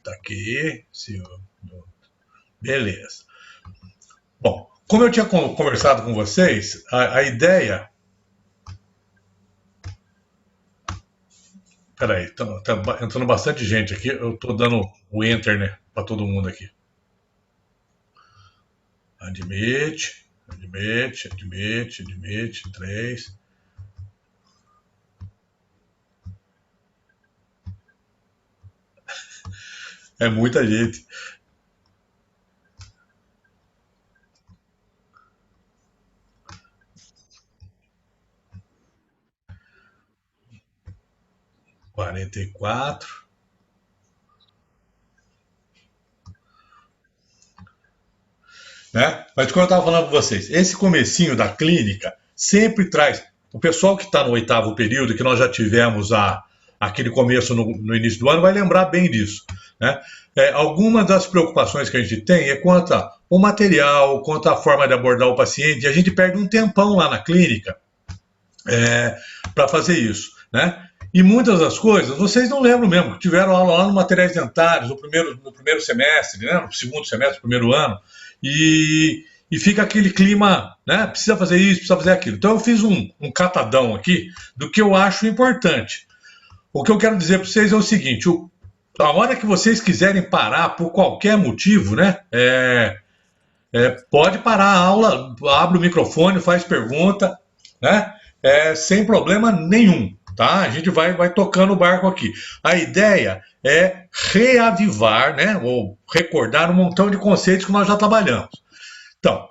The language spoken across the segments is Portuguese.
Tá aqui. Beleza. Bom, como eu tinha conversado com vocês, a ideia... Peraí, tá entrando bastante gente aqui. Eu tô dando o enter, né, para todo mundo aqui. Admite, 3. É muita gente. Quarenta e quatro. Né? Mas como eu estava falando para vocês, esse comecinho da clínica sempre traz... O pessoal que está no 8º período, que nós já tivemos aquele começo no início do ano, vai lembrar bem disso. Né? Algumas das preocupações que a gente tem é quanto ao material, quanto à forma de abordar o paciente, e a gente perde um tempão lá na clínica para fazer isso. Né? E muitas das coisas, vocês não lembram mesmo, tiveram aula lá no Materiais Dentários, no primeiro semestre, né? No segundo semestre, primeiro ano, e fica aquele clima, né? Precisa fazer isso, precisa fazer aquilo. Então eu fiz um catadão aqui do que eu acho importante. O que eu quero dizer para vocês é o seguinte, a hora que vocês quiserem parar por qualquer motivo, né? Pode parar a aula, abre o microfone, faz pergunta, né? Sem problema nenhum. Tá? A gente vai tocando o barco aqui. A ideia é reavivar, né, ou recordar um montão de conceitos que nós já trabalhamos. Então,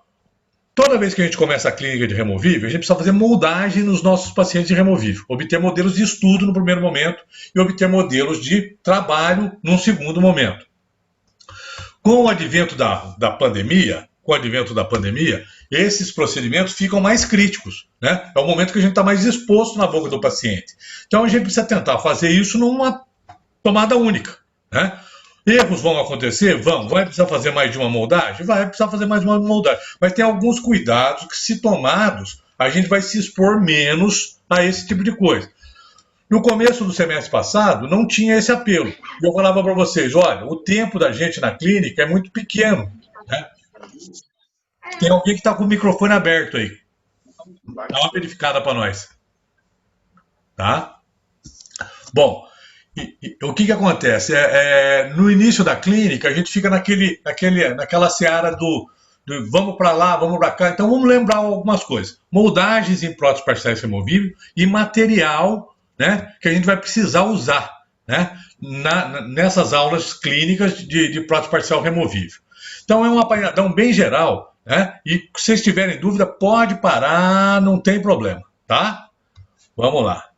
toda vez que a gente começa a clínica de removível, a gente precisa fazer moldagem nos nossos pacientes de removível, obter modelos de estudo no primeiro momento e obter modelos de trabalho num segundo momento. Com o advento da pandemia, esses procedimentos ficam mais críticos, né? É o momento que a gente está mais exposto na boca do paciente. Então a gente precisa tentar fazer isso numa tomada única, né? Erros vão acontecer? Vão. Vai precisar fazer mais de uma moldagem? Vai precisar fazer mais de uma moldagem. Mas tem alguns cuidados que, se tomados, a gente vai se expor menos a esse tipo de coisa. No começo do semestre passado, não tinha esse apelo. Eu falava para vocês, olha, o tempo da gente na clínica é muito pequeno, né? Tem alguém que está com o microfone aberto aí. Dá uma verificada para nós. Tá? Bom, o que acontece? No início da clínica, a gente fica naquela seara do vamos para lá, vamos para cá. Então, vamos lembrar algumas coisas. Moldagens em próteses parciais removíveis e material, né, que a gente vai precisar usar, né, nessas aulas clínicas de prótese parcial removível. Então, é um apanhadão bem geral, né? E se vocês tiverem dúvida, pode parar, não tem problema, tá? Vamos lá.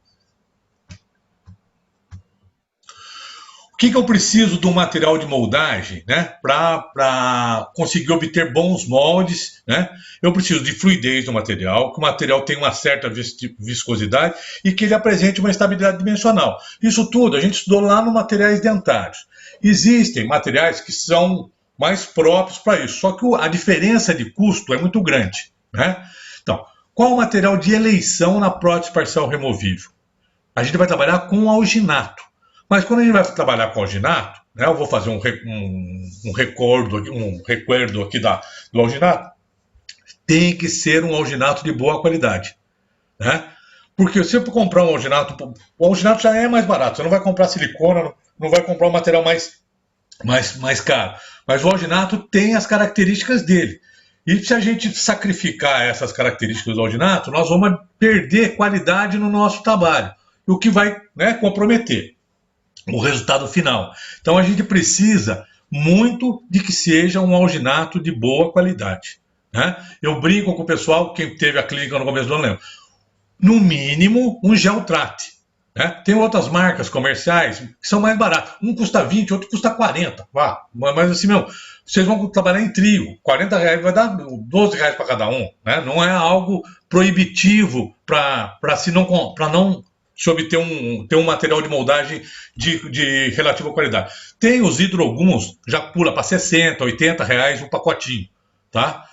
O que eu preciso de um material de moldagem, né, para conseguir obter bons moldes, né? Eu preciso de fluidez do material, que o material tenha uma certa viscosidade e que ele apresente uma estabilidade dimensional. Isso tudo a gente estudou lá no Materiais Dentários. Existem materiais que são mais próprios para isso, só que a diferença de custo é muito grande, né? Então, qual o material de eleição na prótese parcial removível? A gente vai trabalhar com alginato. Mas quando a gente vai trabalhar com alginato, né, eu vou fazer um recuerdo aqui do alginato, tem que ser um alginato de boa qualidade, né? Porque se eu comprar um alginato, o alginato já é mais barato, você não vai comprar silicona, não vai comprar um material mais caro. Mas o alginato tem as características dele. E se a gente sacrificar essas características do alginato, nós vamos perder qualidade no nosso trabalho, o que vai, né, comprometer o resultado final. Então a gente precisa muito de que seja um alginato de boa qualidade, né? Eu brinco com o pessoal, quem teve a clínica no começo do ano lembra, no mínimo um Geltrate, né? Tem outras marcas comerciais que são mais baratas, um custa 20, outro custa 40, mas assim mesmo, vocês vão trabalhar em trio, R$40 vai dar R$12 para cada um, né? Não é algo proibitivo para não se obter ter um material de moldagem de relativa qualidade. Tem os hidroguns, já pula para R$60, R$80 um pacotinho, tá?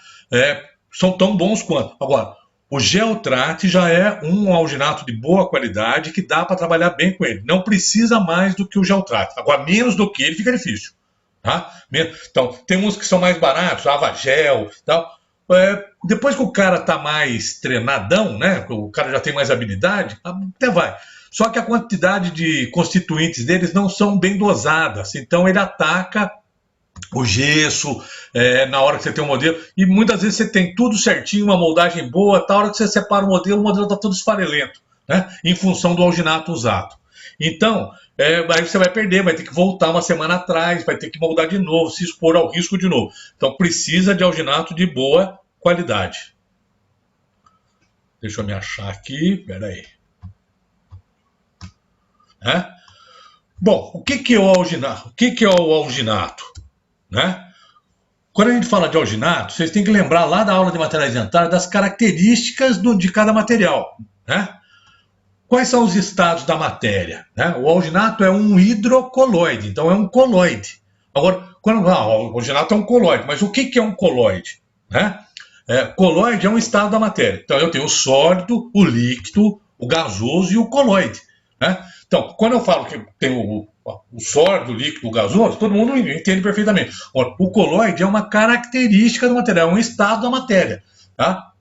São tão bons quanto. Agora, O Geotrate já é um alginato de boa qualidade que dá para trabalhar bem com ele. Não precisa mais do que o Geotrate. Agora, menos do que ele fica difícil. Tá? Então, tem uns que são mais baratos, Avagel e tal. Depois que o cara está mais treinadão, né? O cara já tem mais habilidade, até vai. Só que a quantidade de constituintes deles não são bem dosadas. Então, ele ataca o gesso, na hora que você tem um modelo, e muitas vezes você tem tudo certinho, uma moldagem boa, na hora que você separa o modelo está todo esfarelento, né? Em função do alginato usado. Então, aí você vai perder, vai ter que voltar uma semana atrás, vai ter que moldar de novo, se expor ao risco de novo. Então, precisa de alginato de boa qualidade. Deixa eu me achar aqui, peraí. Bom, o que é o alginato? O que é o alginato? Né? Quando a gente fala de alginato, vocês têm que lembrar lá da aula de materiais dentários das características de cada material. Né? Quais são os estados da matéria? Né? O alginato é um hidrocoloide, então é um coloide. Agora, o alginato é um coloide, mas o que é um coloide? Né? Coloide é um estado da matéria. Então eu tenho o sólido, o líquido, o gasoso e o coloide. Né? Então, quando eu falo que tem o sólido, o líquido, o gasoso, todo mundo entende perfeitamente. O coloide é uma característica do material, é um estado da matéria. Tá?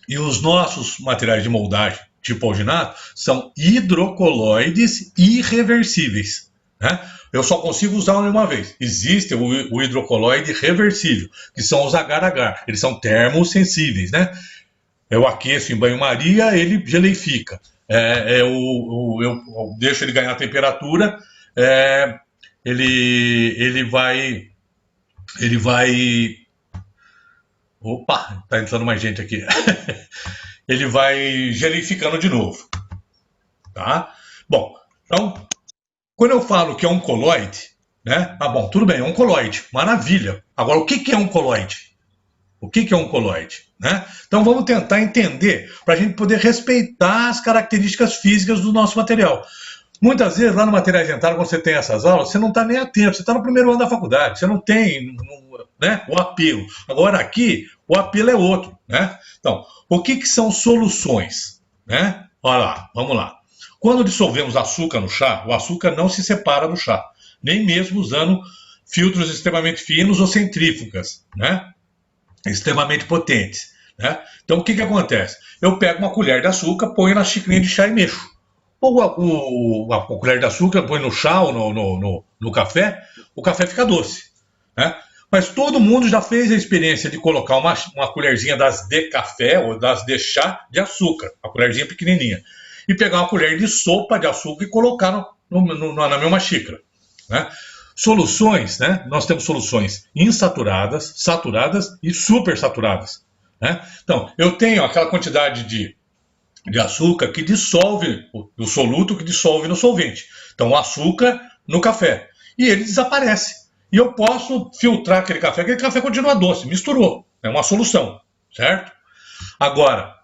E os nossos materiais de moldagem, tipo alginato, são hidrocoloides irreversíveis. Né? Eu só consigo usar uma vez. Existe o hidrocoloide reversível, que são os agar-agar. Eles são termosensíveis. Né? Eu aqueço em banho-maria, ele geleifica. Eu deixo ele ganhar temperatura, ele vai. Opa, tá entrando mais gente aqui. Ele vai geleificando de novo. Tá? Bom, então, quando eu falo que é um coloide, né? Bom, tudo bem, é um coloide, maravilha. Agora, o que é um coloide? O que é um coloide? Né? Então vamos tentar entender, para a gente poder respeitar as características físicas do nosso material. Muitas vezes, lá no Materiais Dentários, quando você tem essas aulas, você não está nem atento, você está no primeiro ano da faculdade, você não tem, né, o apelo. Agora aqui, o apelo é outro. Né? Então, o que são soluções? Né? Olha lá, vamos lá. Quando dissolvemos açúcar no chá, o açúcar não se separa do chá, nem mesmo usando filtros extremamente finos ou centrífugas, né? Extremamente potentes. Né? Então, o que acontece? Eu pego uma colher de açúcar, ponho na xicrinha de chá e mexo. Ou a colher de açúcar, põe no chá ou no café, o café fica doce. Né? Mas todo mundo já fez a experiência de colocar uma colherzinha das de café ou das de chá de açúcar, a colherzinha pequenininha, e pegar uma colher de sopa de açúcar e colocar na mesma xícara. Né? Soluções, né? Nós temos soluções insaturadas, saturadas e supersaturadas. Né? Então, eu tenho aquela quantidade de açúcar que dissolve, o soluto que dissolve no solvente. Então, o açúcar no café. E ele desaparece. E eu posso filtrar aquele café continua doce, misturou. É uma solução, certo? Agora,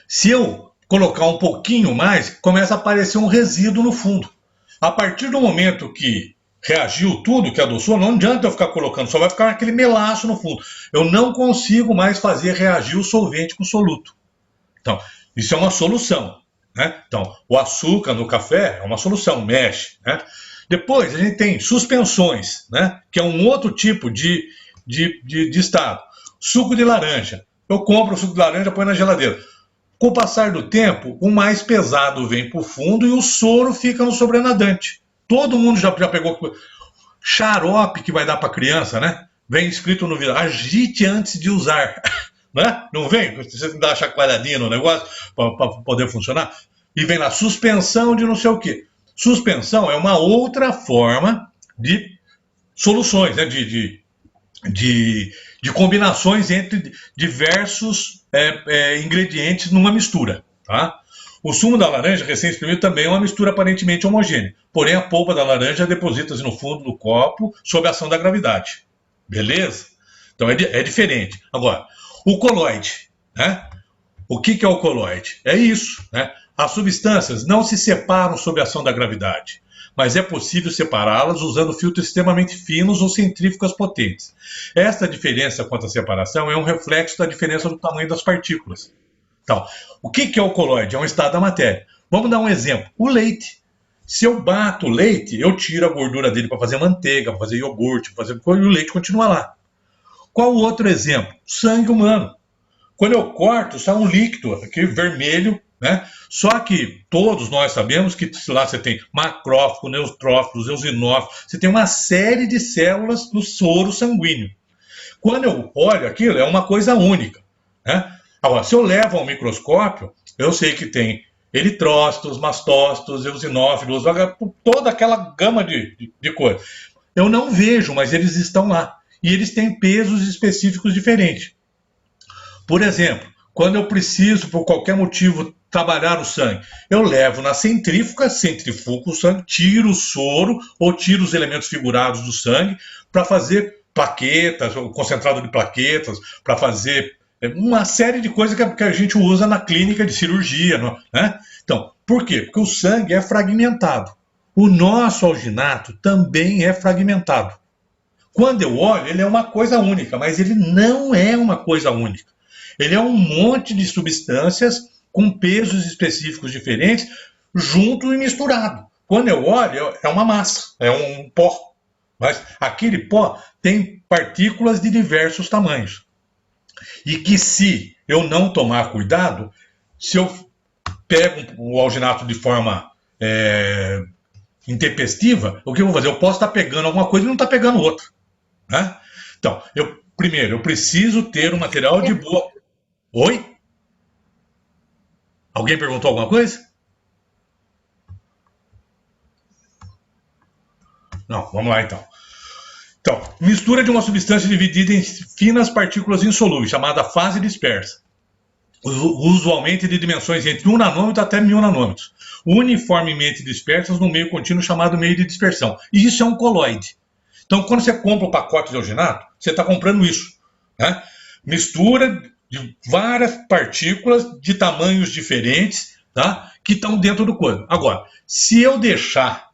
se eu colocar um pouquinho mais, começa a aparecer um resíduo no fundo. A partir do momento que reagiu tudo, que adoçou, não adianta eu ficar colocando, só vai ficar aquele melaço no fundo. Eu não consigo mais fazer reagir o solvente com o soluto. Então, isso é uma solução. Né? Então, o açúcar no café é uma solução, mexe. Né? Depois, a gente tem suspensões, né? Que é um outro tipo de estado. Suco de laranja. Eu compro o suco de laranja e põe na geladeira. Com o passar do tempo, o mais pesado vem para o fundo e o soro fica no sobrenadante. Todo mundo já pegou xarope que vai dar para criança, né? Vem escrito no vidro, agite antes de usar. Né? Não vem? Você dá uma chacoalhadinha no negócio para poder funcionar. E vem lá, suspensão de não sei o quê. Suspensão é uma outra forma de soluções, né? de combinações entre diversos ingredientes numa mistura. Tá? O sumo da laranja recém-exprimido também é uma mistura aparentemente homogênea, porém a polpa da laranja deposita-se no fundo do copo sob a ação da gravidade. Beleza? Então é diferente. Agora, o coloide. Né? O que é o coloide? É isso. Né? As substâncias não se separam sob a ação da gravidade, mas é possível separá-las usando filtros extremamente finos ou centrífugas potentes. Esta diferença quanto à separação é um reflexo da diferença do tamanho das partículas. Então, o que é o colóide? É um estado da matéria. Vamos dar um exemplo. O leite. Se eu bato o leite, eu tiro a gordura dele para fazer manteiga, para fazer iogurte, para fazer coisa, e o leite continua lá. Qual o outro exemplo? Sangue humano. Quando eu corto, sai um líquido, aquele vermelho, né? Só que todos nós sabemos que lá você tem macrófago, neutrófilos, eosinófilos, você tem uma série de células do soro sanguíneo. Quando eu olho aquilo, é uma coisa única, né? Agora, se eu levo ao microscópio, eu sei que tem eritrócitos, mastócitos, eosinófilos, toda aquela gama de coisas. Eu não vejo, mas eles estão lá. E eles têm pesos específicos diferentes. Por exemplo, quando eu preciso, por qualquer motivo, trabalhar o sangue, eu levo na centrífuga, centrifugo o sangue, tiro o soro ou tiro os elementos figurados do sangue para fazer plaquetas, ou concentrado de plaquetas, para fazer uma série de coisas que a gente usa na clínica de cirurgia, né? Então, por quê? Porque o sangue é fragmentado. O nosso alginato também é fragmentado. Quando eu olho, ele é uma coisa única, mas ele não é uma coisa única. Ele é um monte de substâncias com pesos específicos diferentes, junto e misturado. Quando eu olho, é uma massa, é um pó. Mas aquele pó tem partículas de diversos tamanhos. E que se eu não tomar cuidado, se eu pego o alginato de forma intempestiva, o que eu vou fazer? Eu posso estar pegando alguma coisa e não estar pegando outra. Né? Então, primeiro, eu preciso ter um material de boa... Oi? Alguém perguntou alguma coisa? Não, vamos lá então. Então, mistura de uma substância dividida em finas partículas insolúveis, chamada fase dispersa, usualmente de dimensões entre 1 nanômetro até 1000 nanômetros, uniformemente dispersas no meio contínuo chamado meio de dispersão. E isso é um colóide. Então, quando você compra um pacote de alginato, você está comprando isso. Né? Mistura de várias partículas de tamanhos diferentes, tá? Que estão dentro do corpo. Agora, se eu deixar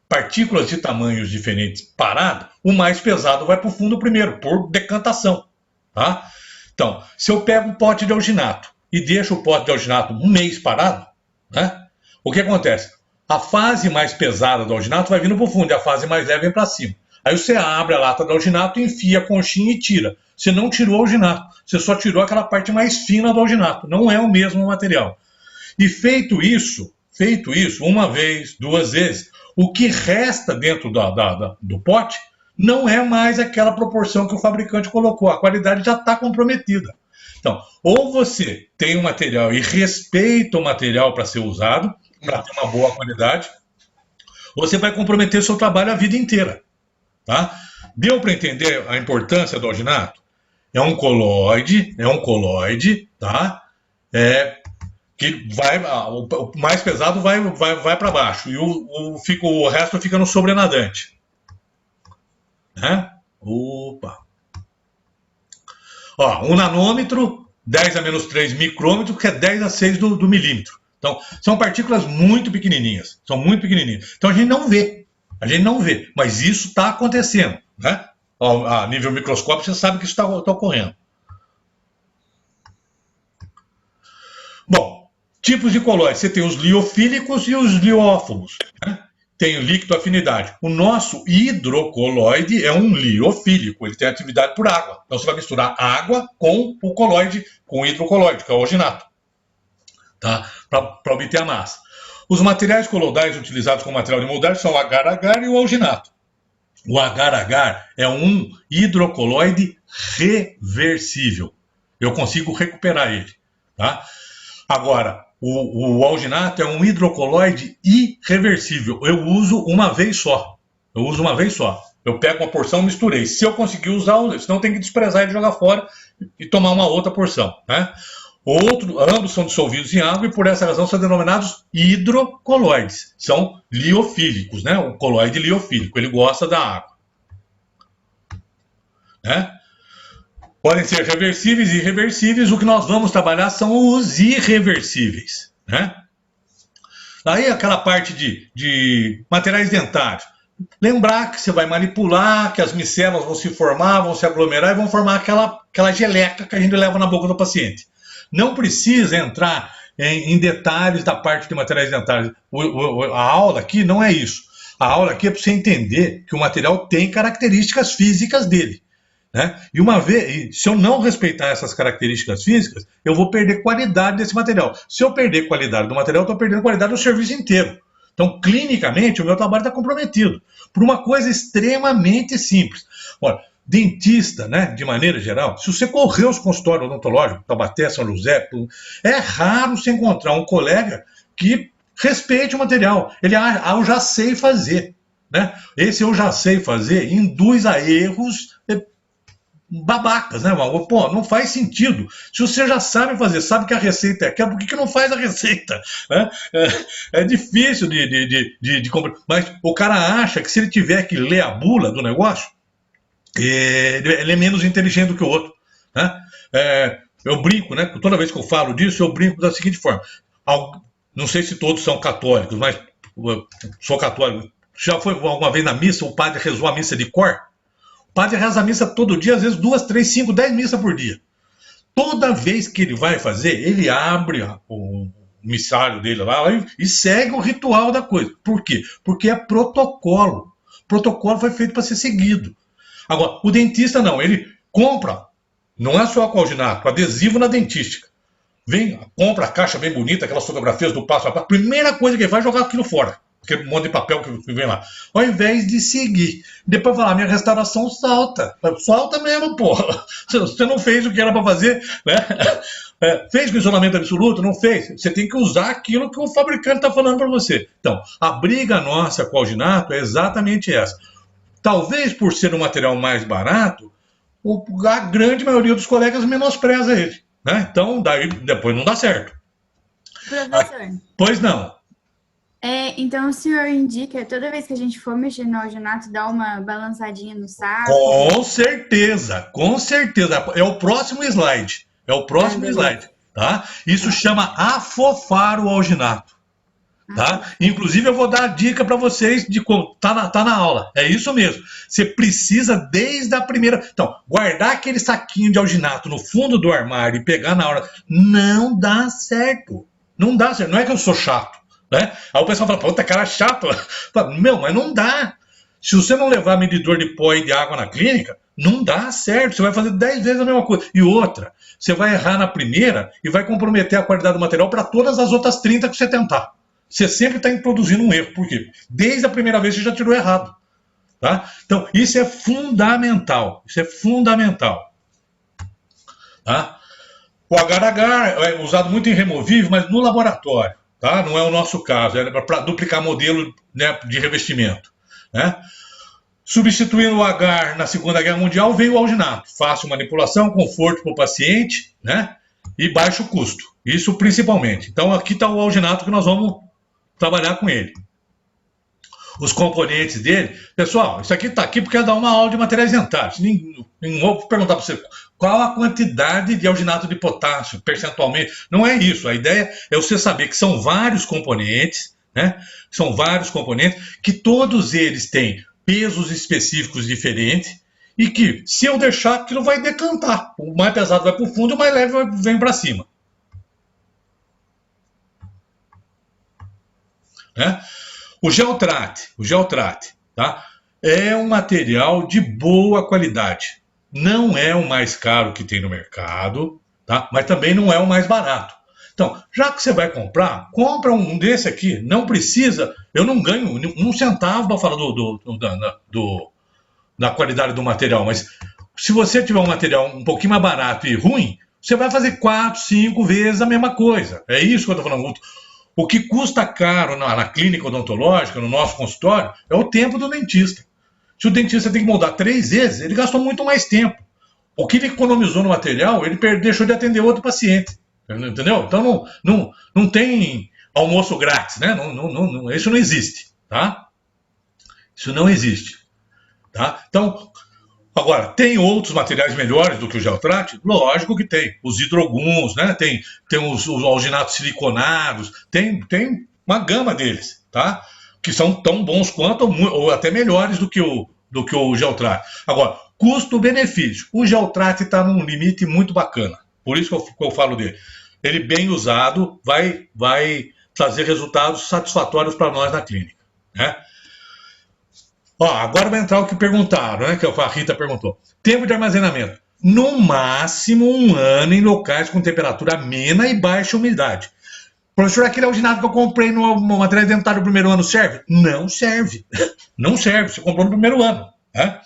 partículas de tamanhos diferentes parado, o mais pesado vai para o fundo primeiro, por decantação. Tá? Então, se eu pego um pote de alginato e deixo o pote de alginato um mês parado, né? O que acontece? A fase mais pesada do alginato vai vindo para o fundo e a fase mais leve vem para cima. Aí você abre a lata do alginato, enfia a conchinha e tira. Você não tirou o alginato, você só tirou aquela parte mais fina do alginato. Não é o mesmo material. E feito isso, uma vez, 2 vezes, o que resta dentro do pote não é mais aquela proporção que o fabricante colocou. A qualidade já está comprometida. Então, ou você tem um material e respeita o material para ser usado, para ter uma boa qualidade, ou você vai comprometer o seu trabalho a vida inteira. Tá? Deu para entender a importância do alginato? É um colóide, tá? Que vai, o mais pesado vai para baixo e o resto fica no sobrenadante. Né? Opa! Ó, 1 nanômetro, 10 a menos 3 micrômetro, que é 10 a 6 do milímetro. Então, são partículas muito pequenininhas. Então, a gente não vê. Mas isso está acontecendo. Né? A nível microscópio, você sabe que isso está ocorrendo. Bom, tipos de colóides. Você tem os liofílicos e os liófobos. Né? Tem líquido afinidade. O nosso hidrocolóide é um liofílico. Ele tem atividade por água. Então, você vai misturar água com o colóide, com o hidrocolóide, que é o alginato. Tá? Para obter a massa. Os materiais coloidais utilizados como material de moldagem são o agar-agar e o alginato. O agar-agar é um hidrocolóide reversível. Eu consigo recuperar ele. Tá? Agora, o alginato é um hidrocolóide irreversível. Eu uso uma vez só. Eu pego uma porção e misturei. Se eu conseguir usar, senão eu tenho que desprezar e jogar fora e tomar uma outra porção. Né? Ambos são dissolvidos em água e por essa razão são denominados hidrocolóides. São liofílicos, né? O colóide liofílico, ele gosta da água. Né? Podem ser reversíveis e irreversíveis. O que nós vamos trabalhar são os irreversíveis. Né? Aí aquela parte de materiais dentários. Lembrar que você vai manipular, que as micelas vão se formar, vão se aglomerar e vão formar aquela geleca que a gente leva na boca do paciente. Não precisa entrar em detalhes da parte de materiais dentários. A aula aqui não é isso. A aula aqui é para você entender que o material tem características físicas dele. Né? E uma vez, se eu não respeitar essas características físicas, eu vou perder qualidade desse material. Se eu perder qualidade do material, eu estou perdendo qualidade do serviço inteiro. Então, clinicamente, o meu trabalho está comprometido por uma coisa extremamente simples. Olha, dentista, né, de maneira geral, se você correr os consultórios odontológicos, Taubaté, São José, é raro você encontrar um colega que respeite o material. Ele, eu já sei fazer. Né? Esse eu já sei fazer induz a erros babacas, né? Pô, não faz sentido. Se você já sabe fazer, sabe que a receita é aquela, por que não faz a receita? Né? É difícil de comprar. Mas o cara acha que se ele tiver que ler a bula do negócio, ele é menos inteligente do que o outro. Né? Eu brinco, né? Toda vez que eu falo disso, eu brinco da seguinte forma. Não sei se todos são católicos, mas sou católico. Já foi alguma vez na missa, o padre rezou a missa de cor? O padre reza a missa todo dia, às vezes 2, 3, 5, 10 missas por dia. Toda vez que ele vai fazer, ele abre o missário dele lá e segue o ritual da coisa. Por quê? Porque é protocolo. O protocolo foi feito para ser seguido. Agora, o dentista não, ele compra, não é só alcoolginato, adesivo na dentística. Compra a caixa bem bonita, aquelas fotografias do passo a passo. Primeira coisa que ele faz é jogar aquilo fora. Aquele monte de papel que vem lá. Ao invés de seguir. Depois falar, minha restauração salta. Salta mesmo, porra. Você não fez o que era para fazer, né? Fez com isolamento absoluto? Não fez. Você tem que usar aquilo que o fabricante está falando para você. Então, a briga nossa com o alginato é exatamente essa. Talvez por ser um material mais barato, a grande maioria dos colegas menospreza ele. Né? Então, daí depois não dá certo. Professor. Pois não. Então o senhor indica, toda vez que a gente for mexer no alginato, dar uma balançadinha no saco? Com certeza, com certeza. É o próximo slide. É o próximo slide. Tá? Isso chama afofar o alginato. Tá? Inclusive eu vou dar a dica para vocês de como tá na aula. É isso mesmo. Você precisa desde a primeira. Então, guardar aquele saquinho de alginato no fundo do armário e pegar na hora não dá certo. Não dá certo. Não é que eu sou chato. Né? Aí o pessoal fala, puta, cara chato. Meu, mas não dá. Se você não levar medidor de pó e de água na clínica, não dá certo. Você vai fazer 10 vezes a mesma coisa. E outra, você vai errar na primeira e vai comprometer a qualidade do material para todas as outras 30 que você tentar. Você sempre está introduzindo um erro. Por quê? Desde a primeira vez você já tirou errado. Tá? Então, isso é fundamental. Isso é fundamental. Tá? O agar-agar é usado muito em removível, mas no laboratório. Tá? Não é o nosso caso, é para duplicar modelo, né, de revestimento. Né? Substituindo o agar na Segunda Guerra Mundial, veio o alginato. Fácil manipulação, conforto para o paciente, né? E baixo custo. Isso principalmente. Então aqui está o alginato que nós vamos trabalhar com ele. Os componentes dele. Pessoal, isso aqui está aqui porque é dar uma aula de materiais dentários. Não vou perguntar para você qual a quantidade de alginato de potássio, percentualmente. Não é isso. A ideia é você saber que são vários componentes, né? São vários componentes, que todos eles têm pesos específicos diferentes e que, se eu deixar, aquilo vai decantar. O mais pesado vai para o fundo e o mais leve vem para cima. Né? O Geotrate, tá? É um material de boa qualidade. Não é o mais caro que tem no mercado, tá? Mas também não é o mais barato. Então, já que você vai comprar, compra um desse aqui. Não precisa, eu não ganho um centavo para falar da qualidade do material, mas se você tiver um material um pouquinho mais barato e ruim, você vai fazer 4, 5 vezes a mesma coisa. É isso que eu estou falando. O que custa caro na clínica odontológica, no nosso consultório, é o tempo do dentista. Se o dentista tem que moldar 3 vezes, ele gastou muito mais tempo. O que ele economizou no material, ele deixou de atender outro paciente. Entendeu? Então não tem almoço grátis, né? Isso não existe, tá? Isso não existe. Tá? Então, agora, tem outros materiais melhores do que o Geotrate? Lógico que tem. Os hidroguns, né? Tem os alginatos siliconados, tem uma gama deles, tá? Que são tão bons quanto ou até melhores do que o Geotrate. Agora, custo-benefício. O Geotrate está num limite muito bacana. Por isso que eu falo dele. Ele bem usado vai trazer resultados satisfatórios para nós na clínica, né? Ó, agora vai entrar o que perguntaram, né? Que a Rita perguntou. Tempo de armazenamento. No máximo 1 ano em locais com temperatura amena e baixa umidade. Professor, aquele alginado que eu comprei no material dentário no primeiro ano serve? Não serve. Não serve. Você comprou no primeiro ano, né?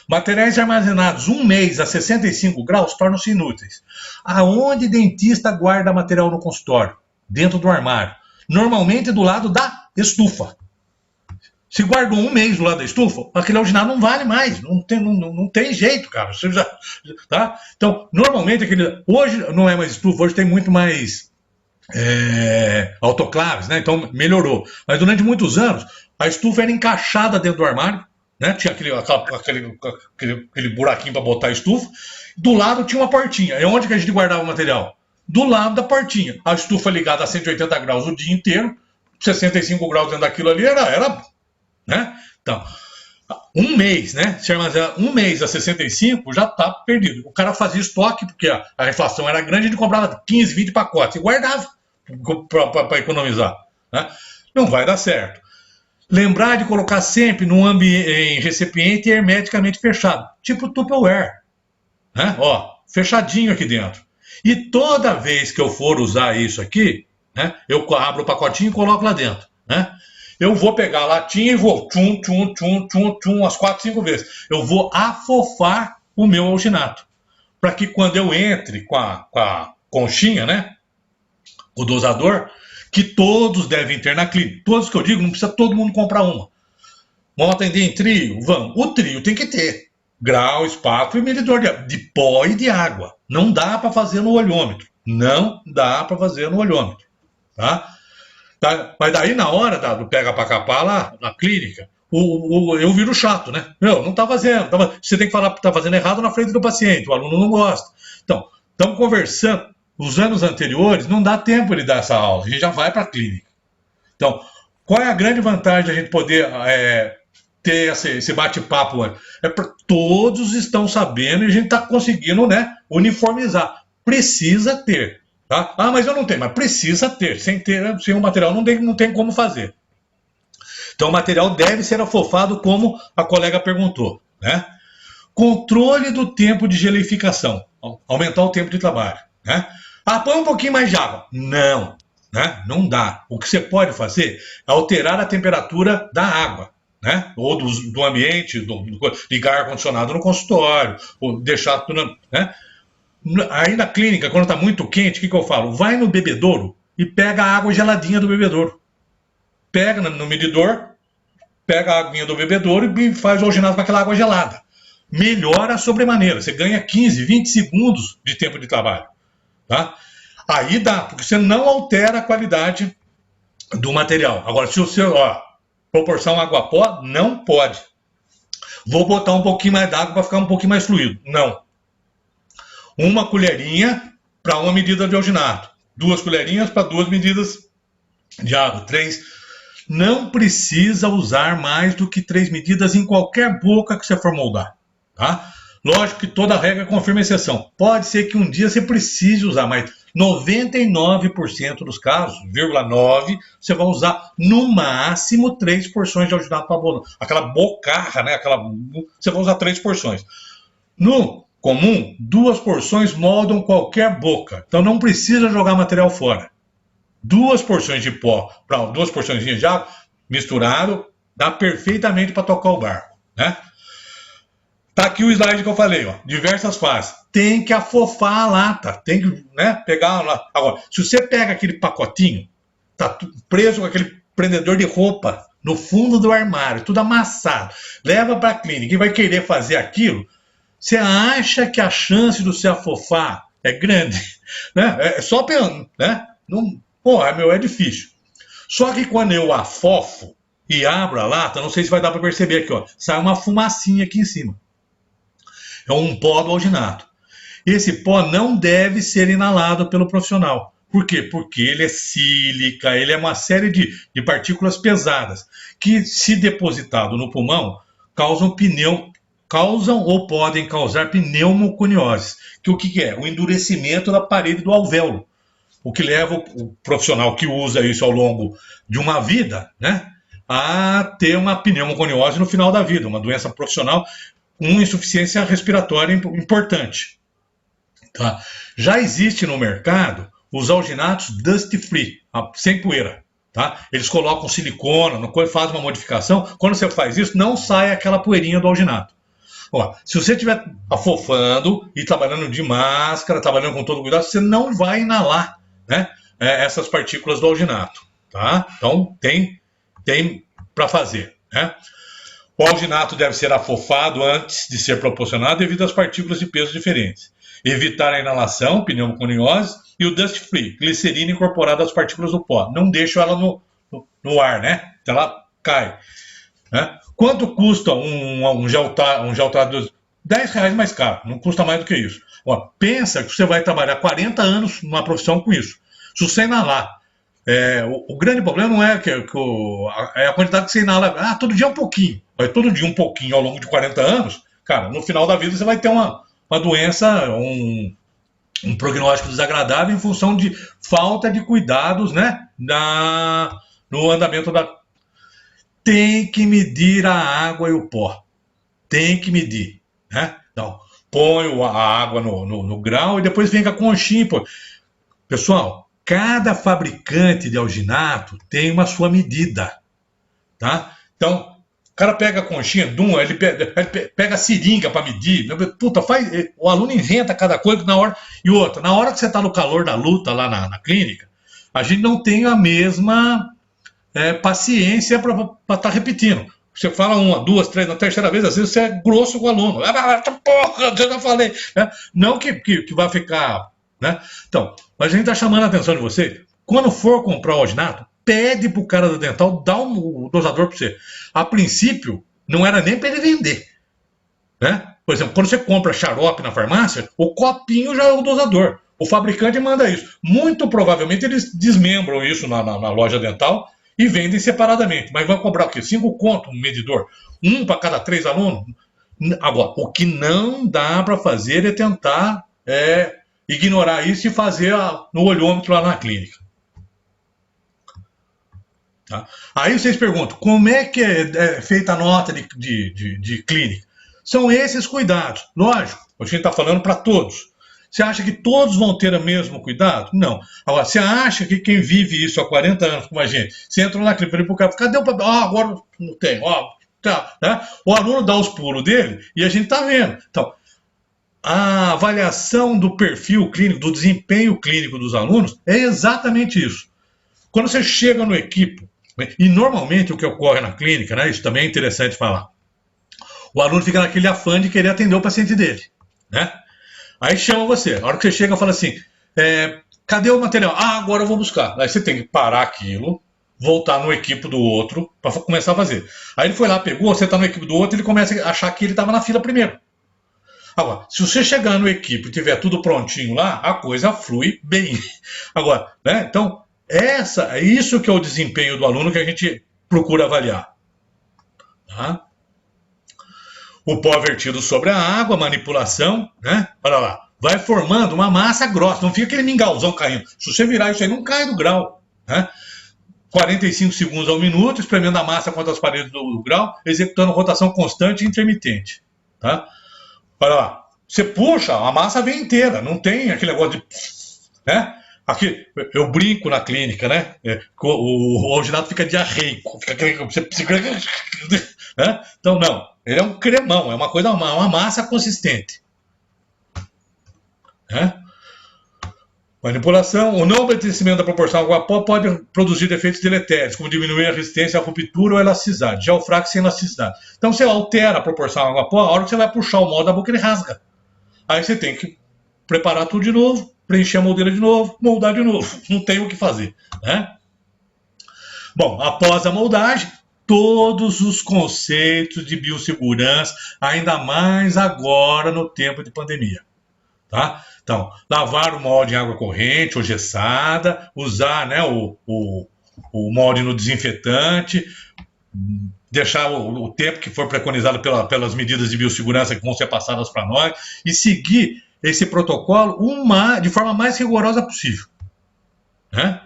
Materiais armazenados 1 mês a 65 graus tornam-se inúteis. Aonde dentista guarda material no consultório? Dentro do armário. Normalmente do lado da estufa. Se guardou 1 mês do lado da estufa, aquele alginado não vale mais. Não tem jeito, cara. Você já, tá? Então, normalmente, hoje não é mais estufa, hoje tem muito mais autoclaves, né? Então, melhorou. Mas durante muitos anos, a estufa era encaixada dentro do armário, né? Tinha aquele buraquinho para botar a estufa. Do lado tinha uma portinha. E onde que a gente guardava o material? Do lado da portinha. A estufa ligada a 180 graus o dia inteiro, 65 graus dentro daquilo ali era né? Então, 1 mês, né? Se armazenar 1 mês a 65, já está perdido. O cara fazia estoque, porque a inflação era grande, ele comprava 15, 20 pacotes e guardava para economizar, né? Não vai dar certo. Lembrar de colocar sempre em recipiente hermeticamente fechado, tipo Tupperware, né? Ó, fechadinho aqui dentro. E toda vez que eu for usar isso aqui, né, eu abro o pacotinho e coloco lá dentro, né? Eu vou pegar a latinha e vou umas 4, 5 vezes. Eu vou afofar o meu alginato. Para que quando eu entre com a conchinha, né? O dosador, que todos devem ter na clínica. Todos que eu digo, não precisa todo mundo comprar uma. Vamos atender em trio? Vamos. O trio tem que ter grau, espátula e medidor de pó e de água. Não dá para fazer no olhômetro. Não dá para fazer no olhômetro. Tá? Mas daí, na hora do pega pra capar lá na clínica, eu viro chato, né? Não tá fazendo. Você tem que falar que tá fazendo errado na frente do paciente, o aluno não gosta. Então, estamos conversando. Os anos anteriores, não dá tempo de dar essa aula, a gente já vai para a clínica. Então, qual é a grande vantagem de a gente poder ter esse bate-papo antes? Todos estão sabendo e a gente está conseguindo, né, uniformizar. Precisa ter. Tá? Mas eu não tenho, mas precisa ter. Sem o material não tem como fazer. Então o material deve ser afofado, como a colega perguntou, né? Controle do tempo de geleificação. Aumentar o tempo de trabalho, né? Põe um pouquinho mais de água. Não, né? Não dá. O que você pode fazer é alterar a temperatura da água, né? Ou do ambiente, ligar ar-condicionado no consultório, ou deixar tudo, né? Aí na clínica, quando está muito quente, o que eu falo? Vai no bebedouro e pega a água geladinha do bebedouro. Pega no medidor, pega a aguinha do bebedouro e faz o alginado com aquela água gelada. Melhora a sobremaneira. Você ganha 15, 20 segundos de tempo de trabalho. Tá? Aí dá, porque você não altera a qualidade do material. Agora, se você, proporção água-pó, não pode. Vou botar um pouquinho mais d'água para ficar um pouquinho mais fluido. Não. 1 colherinha para 1 medida de alginato. 2 colherinhas para 2 medidas de água. 3. Não precisa usar mais do que 3 medidas em qualquer boca que você for moldar. Tá? Lógico que toda regra confirma exceção. Pode ser que um dia você precise usar, mas 99% dos casos, 0,9, você vai usar no máximo 3 porções de alginato para bolo. Aquela bocarra, né? Você vai usar 3 porções. No comum, 2 porções moldam qualquer boca. Então não precisa jogar material fora. 2 porções de pó para 2 porções de água, misturado, dá perfeitamente para tocar o barco, né? Tá aqui o slide que eu falei, ó. Diversas fases. Tem que afofar a lata. Tem que, né, pegar lá. Agora, se você pega aquele pacotinho, tá preso com aquele prendedor de roupa no fundo do armário, tudo amassado, leva para a clínica e vai querer fazer aquilo, você acha que a chance de você afofar é grande? Né? É só pensando, né? É difícil. Só que quando eu afofo e abro a lata, não sei se vai dar para perceber aqui, ó, sai uma fumacinha aqui em cima. É um pó do alginato. Esse pó não deve ser inalado pelo profissional. Por quê? Porque ele é sílica, ele é uma série de partículas pesadas que, se depositado no pulmão, causam causam ou podem causar pneumoconiose, que o que é? O endurecimento da parede do alvéolo, o que leva o profissional que usa isso ao longo de uma vida, né, a ter uma pneumoconiose no final da vida, uma doença profissional com insuficiência respiratória importante. Tá? Já existe no mercado os alginatos dust free, sem poeira. Tá? Eles colocam silicona, fazem uma modificação. Quando você faz isso, não sai aquela poeirinha do alginato. Ó, se você estiver afofando e trabalhando de máscara, trabalhando com todo cuidado, você não vai inalar, né, essas partículas do alginato. Tá? Então, tem para fazer. Né? O alginato deve ser afofado antes de ser proporcionado devido às partículas de peso diferentes. Evitar a inalação, pneumoconiose, e o dust free, glicerina incorporada às partículas do pó. Não deixa ela no ar, né? Então ela cai. Né? Quanto custa um gel R$ 10 mais caro, não custa mais do que isso. Ó, pensa que você vai trabalhar 40 anos numa profissão com isso. Se você inalar, o grande problema não é é a quantidade que você inala. Todo dia um pouquinho. Vai todo dia um pouquinho ao longo de 40 anos, cara, no final da vida você vai ter uma doença, um prognóstico desagradável em função de falta de cuidados, né, no andamento da... Tem que medir a água e o pó. Tem que medir. Né? Então, põe a água no grau e depois vem com a conchinha. Pô. Pessoal, cada fabricante de alginato tem uma sua medida. Tá? Então, o cara pega a conchinha, ele pega a seringa para medir. Puta, o aluno inventa cada coisa na hora. E outra, na hora que você está no calor da luta lá na clínica, a gente não tem a mesma paciência para estar repetindo. Você fala uma, duas, três, na terceira vez, às vezes você é grosso com o aluno. Porra, eu já falei. Não que vai ficar... Né? Então, mas a gente está chamando a atenção de vocês. Quando for comprar o alginato, pede para o cara da dental dar o dosador para você. A princípio, não era nem para ele vender. Né? Por exemplo, quando você compra xarope na farmácia, o copinho já é o dosador. O fabricante manda isso. Muito provavelmente eles desmembram isso na loja dental e vendem separadamente. Mas vão cobrar o quê? 5 conto um medidor? Um para cada 3 alunos? Agora, o que não dá para fazer é tentar ignorar isso e fazer no olhômetro lá na clínica. Tá? Aí vocês perguntam, como é que é feita a nota de clínica? São esses cuidados. Lógico, a gente está falando para todos. Você acha que todos vão ter o mesmo cuidado? Não. Agora, você acha que quem vive isso há 40 anos como a gente, você entra na clínica e o cara, cadê o papel? Agora não tem. Tá, né? O aluno dá os pulos dele e a gente está vendo. Então, a avaliação do perfil clínico, do desempenho clínico dos alunos é exatamente isso. Quando você chega no equipo, e normalmente o que ocorre na clínica, né, isso também é interessante falar, o aluno fica naquele afã de querer atender o paciente dele, né? Aí chama você, a hora que você chega fala assim, cadê o material? Agora eu vou buscar. Aí você tem que parar aquilo, voltar no equipe do outro para começar a fazer. Aí ele foi lá, pegou, você está no equipe do outro, ele começa a achar que ele estava na fila primeiro. Agora, se você chegar no equipe e tiver tudo prontinho lá, a coisa flui bem. Agora, né? Então, é isso que é o desempenho do aluno que a gente procura avaliar. Tá? O pó vertido sobre a água, manipulação, né? Olha lá, vai formando uma massa grossa, não fica aquele mingauzão caindo. Se você virar isso aí, não cai do grau. Né? 45 segundos ao minuto, espremendo a massa contra as paredes do grau, executando rotação constante e intermitente. Tá? Olha lá, você puxa, a massa vem inteira, não tem aquele negócio de... Né? Aqui, eu brinco na clínica, né? O alginato fica diarreico, né? Então, não, ele é um cremão, é uma coisa, uma massa consistente. Né? Manipulação, o não obedecimento da proporção água-pó pode produzir efeitos deletérios, como diminuir a resistência à ruptura ou elasticidade, gel fraco sem elasticidade. Então você altera a proporção água-pó, a hora que você vai puxar o molde da boca ele rasga. Aí você tem que preparar tudo de novo, preencher a moldeira de novo, moldar de novo. Não tem o que fazer. Né? Bom, após a moldagem, todos os conceitos de biossegurança, ainda mais agora no tempo de pandemia. Tá? Então, lavar o molde em água corrente ou gessada, usar, né, o molde no desinfetante, deixar o tempo que for preconizado pelas medidas de biossegurança que vão ser passadas para nós e seguir esse protocolo de forma mais rigorosa possível. Né?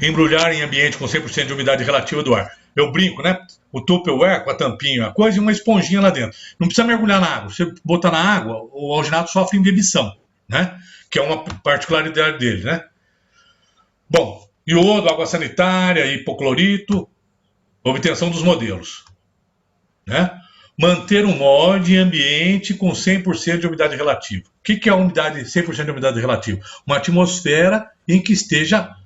Embrulhar em ambiente com 100% de umidade relativa do ar. Eu brinco, né? O Tupperware com a tampinha, a coisa e uma esponjinha lá dentro. Não precisa mergulhar na água. Você botar na água, o alginato sofre embebição, né? Que é uma particularidade dele, né? Bom, iodo, água sanitária, hipoclorito, obtenção dos modelos, né? Manter um molde em ambiente com 100% de umidade relativa. O que é a umidade, 100% de umidade relativa? Uma atmosfera em que esteja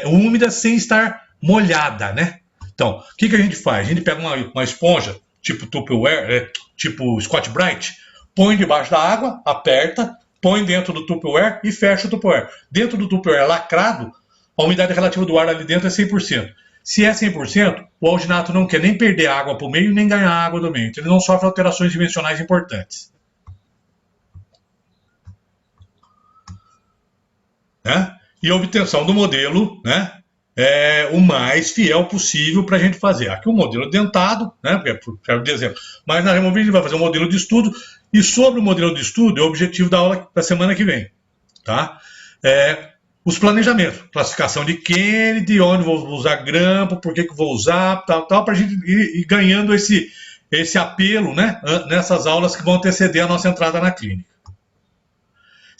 úmida sem estar molhada, né? Então, o que a gente faz? A gente pega uma esponja, tipo Tupperware, tipo Scotch-Brite, põe debaixo da água, aperta, põe dentro do Tupperware e fecha o Tupperware. Dentro do Tupperware lacrado, a umidade relativa do ar ali dentro é 100%. Se é 100%, o alginato não quer nem perder água para o meio, nem ganhar água do meio. Então, ele não sofre alterações dimensionais importantes. Né? E a obtenção do modelo, né, é o mais fiel possível para a gente fazer. Aqui o modelo dentado, né, porque é de exemplo. Mas na Removível a gente vai fazer um modelo de estudo, e sobre o modelo de estudo é o objetivo da aula da semana que vem. Tá? Os planejamentos, classificação de Kennedy, onde vou usar grampo, por que vou usar, tal, para a gente ir ganhando esse apelo, né, nessas aulas que vão anteceder a nossa entrada na clínica.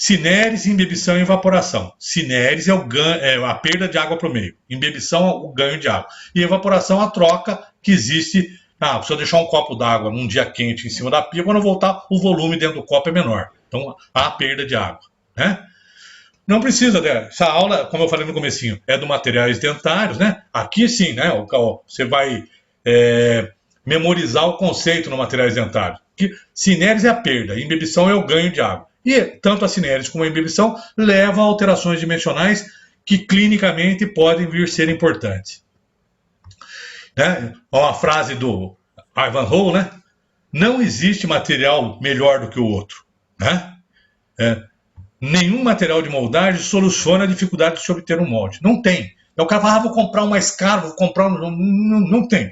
Cinérese, embebição e evaporação. Cinérese é a perda de água para o meio. Embebição é o ganho de água. E evaporação é a troca que existe. Se eu deixar um copo d'água num dia quente em cima da pia, quando eu voltar, o volume dentro do copo é menor. Então, há perda de água. Né? Não precisa, né? Essa aula, como eu falei no comecinho, é do materiais dentários, né? Aqui sim, né? Você vai memorizar o conceito no materiais dentários. Que cinérese é a perda, embebição é o ganho de água. E tanto a cinérese como a embebição levam a alterações dimensionais que clinicamente podem vir a ser importantes. Né? Uma frase do Ivanhoe, né? Não existe material melhor do que o outro. Né? Nenhum material de moldagem soluciona a dificuldade de se obter um molde. Não tem. Então o cara fala, vou comprar um mais caro, vou comprar um... Não tem.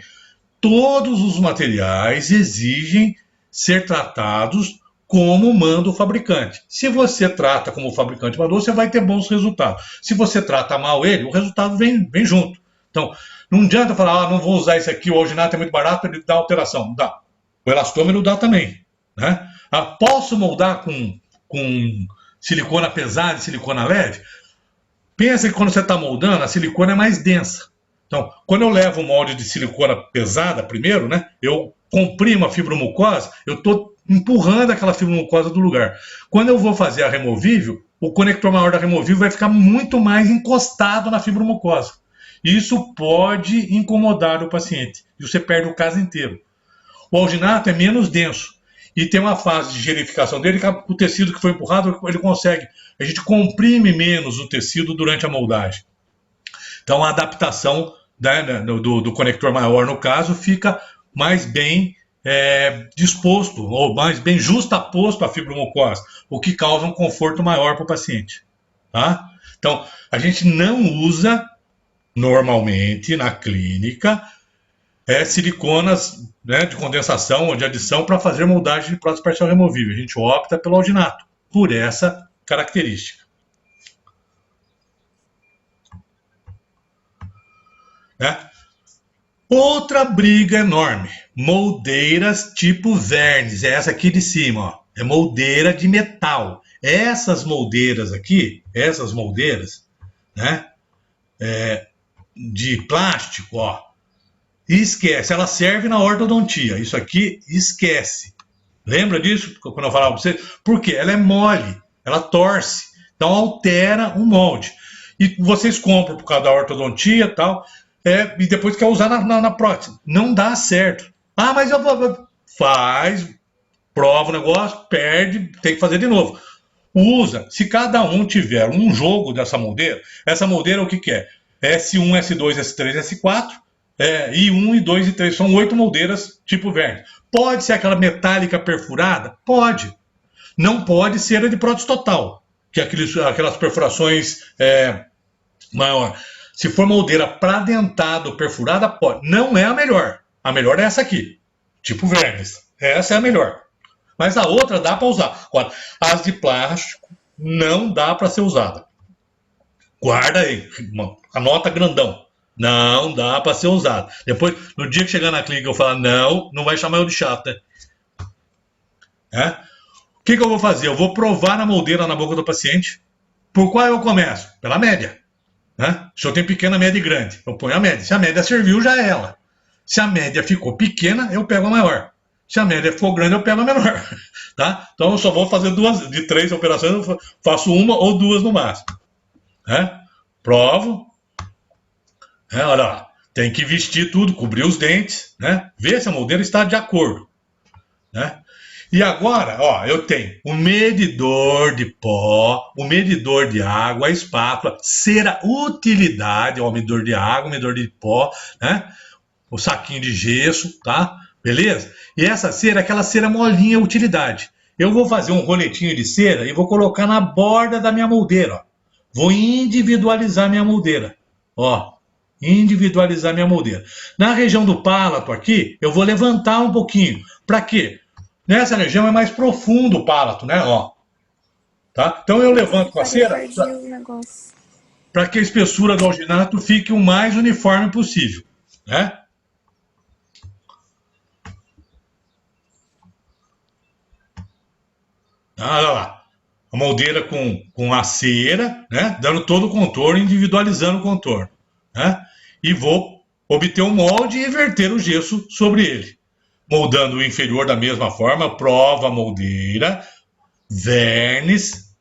Todos os materiais exigem ser tratados como manda o fabricante. Se você trata como o fabricante mandou, você vai ter bons resultados. Se você trata mal ele, o resultado vem junto. Então, não adianta falar, não vou usar esse aqui, o alginato é muito barato, ele dá alteração. Dá. O elastômero dá também. Né? Posso moldar com silicona pesada e silicona leve? Pensa que quando você está moldando, a silicona é mais densa. Então, quando eu levo um molde de silicona pesada primeiro, né, eu comprimo a fibromucosa, eu estou empurrando aquela fibromucosa do lugar. Quando eu vou fazer a removível, o conector maior da removível vai ficar muito mais encostado na fibromucosa. Isso pode incomodar o paciente e você perde o caso inteiro. O alginato é menos denso e tem uma fase de gelificação dele que o tecido que foi empurrado, ele consegue. A gente comprime menos o tecido durante a moldagem. Então a adaptação, né, do conector maior, no caso, fica mais bem disposto, ou mais bem justaposto à fibromucosa, o que causa um conforto maior para o paciente. Tá? Então, a gente não usa, normalmente, na clínica, siliconas, né, de condensação ou de adição para fazer moldagem de prótese parcial removível. A gente opta pelo alginato, por essa característica. Né? Outra briga enorme, moldeiras tipo verniz, é essa aqui de cima, ó, é moldeira de metal. Essas moldeiras aqui, né, de plástico, ó, esquece, ela serve na ortodontia, isso aqui esquece. Lembra disso quando eu falava para vocês? Porque ela é mole, ela torce, então altera o molde. E vocês compram por causa da ortodontia e tal, e depois quer usar na prótese. Não dá certo. Mas eu vou... Faz, prova o negócio, perde, tem que fazer de novo. Usa. Se cada um tiver um jogo dessa moldeira, essa moldeira o que é? S1, S2, S3, S4, I1, I2 e 3. São 8 moldeiras tipo verniz. Pode ser aquela metálica perfurada? Pode. Não pode ser a de prótese total, que é aquelas perfurações maior. Se for moldeira para dentado perfurada, pode. Não é a melhor. A melhor é essa aqui, tipo verniz. Essa é a melhor. Mas a outra dá para usar. Agora, as de plástico não dá para ser usada. Guarda aí, anota grandão. Não dá para ser usado. Depois, no dia que chegar na clínica eu falar não vai chamar eu de chato, né? O que eu vou fazer? Eu vou provar a moldeira na boca do paciente. Por qual eu começo? Pela média. Se eu tenho pequena, média e grande, eu ponho a média. Se a média serviu, já é ela. Se a média ficou pequena, eu pego a maior. Se a média for grande, eu pego a menor. Tá? Então eu só vou fazer duas, de 3 operações, eu faço uma ou duas no máximo. Provo. Olha lá, tem que vestir tudo, cobrir os dentes, ver se a moldeira está de acordo. E agora, eu tenho o medidor de pó, o medidor de água, a espátula, cera utilidade, o medidor de água, o medidor de pó, o saquinho de gesso, tá? Beleza? E essa cera é aquela cera molinha utilidade. Eu vou fazer um roletinho de cera e vou colocar na borda da minha moldeira, ó. Vou individualizar minha moldeira, individualizar minha moldeira. Na região do palato aqui, eu vou levantar um pouquinho. Para quê? Nessa região é mais profundo o palato, Tá? Então eu levanto com a cera para que a espessura do alginato fique o mais uniforme possível, Olha lá. A moldeira com a cera, dando todo o contorno, individualizando o contorno. E vou obter um molde e verter o gesso sobre ele. Moldando o inferior da mesma forma, prova a moldeira, verniz,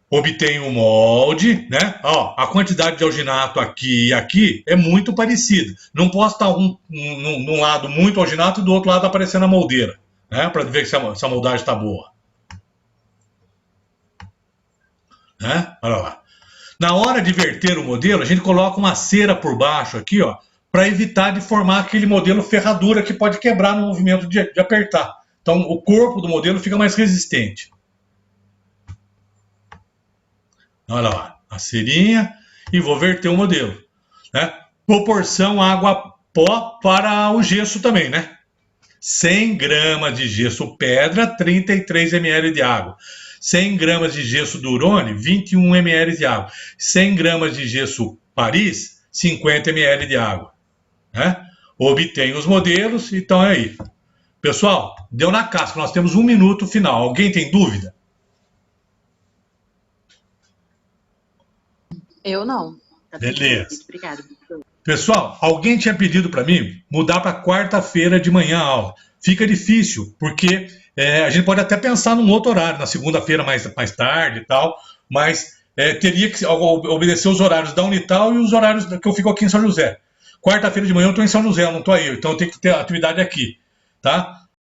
obtenho o molde, a quantidade de alginato aqui e aqui é muito parecida. Não posso estar num lado muito alginato e do outro lado aparecendo a moldeira, para ver se a moldagem está boa. Olha lá. Na hora de verter o modelo, a gente coloca uma cera por baixo aqui, para evitar de formar aquele modelo ferradura que pode quebrar no movimento de apertar. Então, o corpo do modelo fica mais resistente. Olha lá, a cerinha e vou verter o modelo. Proporção água-pó para o gesso também, 100 gramas de gesso pedra, 33 ml de água. 100 gramas de gesso Durone, 21 ml de água. 100 gramas de gesso Paris, 50 ml de água. Obtenho os modelos, então é aí. Pessoal, deu na casca, nós temos 1 minuto final. Alguém tem dúvida? Eu não. Beleza. Obrigada. Pessoal, alguém tinha pedido para mim mudar para quarta-feira de manhã a aula. Fica difícil, porque a gente pode até pensar num outro horário, na segunda-feira mais tarde e tal, mas teria que obedecer os horários da Unital e os horários que eu fico aqui em São José. Quarta-feira de manhã eu estou em São José, eu não estou aí, então eu tenho que ter atividade aqui, tá?